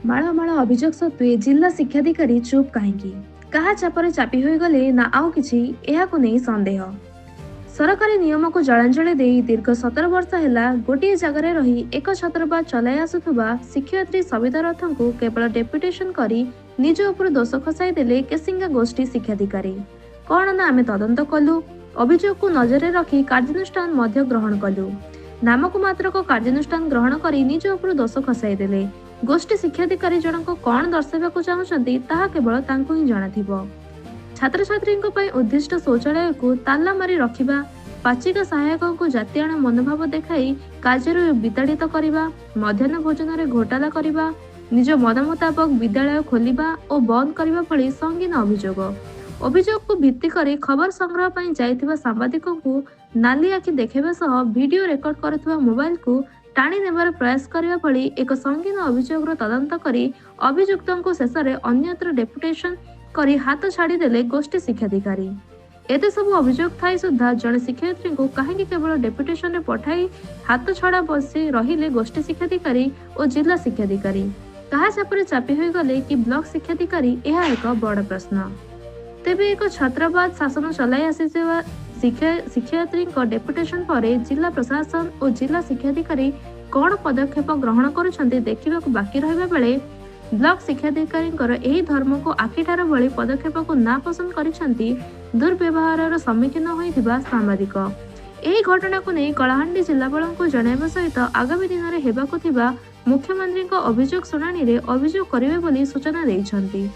माଳ माଳ अभियोग सत्वे जिला शिक्षाधिकारी चुप कहीं क्या चापर चापी होगले ना आउ किछि एहाकु नै संदेह। सरकारी नियम को जलांजलि दे दीर्घ 17 वर्ष है गोटे जगार रही एक छात्रावास चलाई आसुवा शिक्षयित्री सविता रथ को केवल डेपुटेशन करी निज उपर दोष खसाई देले केसिंगा गोष्ठी शिक्षाधिकारी। कौन ना आमे तदंत कलु, अभियोग को नजर रखी कार्यानुष्ठान मध्य ग्रहण कलु। नामक मात्र को कार्यानुष्ठान ग्रहण करी निज उपर दोष खसाई देले। गोष्ठी शिक्षाधिकारी जनक कौन दर्शाइबाकु चाहुछंती ताहा केवल तांकु ही जणाथिबो। छात्र छात्री उद्दिष्ट शौचालय को ताला मारी रखिबा, पाचिका सहायक को जातीय मनोभाव देखाई कार्य विताड़ित करने, मध्याह्न भोजन रे घोटाला करने, निज मन मुताबक विद्यालय खोलिबा और बंद करने भली संगीन अभियोग को भित्ति करी खबर संग्रह पर जाइथिबा सांबादिकों को नाली आखि देखाइबा सह वीडियो रेकर्ड करथिबा मोबाइल को टाणी नेबार प्रयास करने भली एक संगीन अभियोग तदंत करी अभियुक्तों को शेष में अन्यत्र डेपुटेशन करी हाथ छाड़ी देले गोष्ठी शिक्षाधिकारी। एते सब अभियोग थाई सुधा जड़े शिक्षयित्री को कहीं केवल डेपुटेशन में पठाई हाथ छड़ा बसी रहिले गोष्ठी शिक्षाधिकारी और जिला शिक्षाधिकारी कहा चापर चापी हो गले कि ब्लॉक शिक्षाधिकारी यह एक बड़ प्रश्न। तेबे एक छात्रावास शासन चलाई आसीथिबा शिक्षयित्री डेपुटेशन पर जिला प्रशासन और जिला शिक्षाधिकारी कौन पदक्षेप ग्रहण करुछंती देखा बाकी रहिबा बेले ब्लॉक शिक्षाधिकारी यही धर्म को आखिठार भली पदक्षेप को नापसंद करिछंती दुर्व्यवहार सम्मुखीन होइथिबा सांबादिक। एही घटना को नहीं कलाहांडी जिलापाल को जणाइबा सहित आगामी दिन में हेबाकु थिबा मुख्यमंत्री अभियोग शुणाणी रे अभियोग करिवे बोली सूचना दैछंती।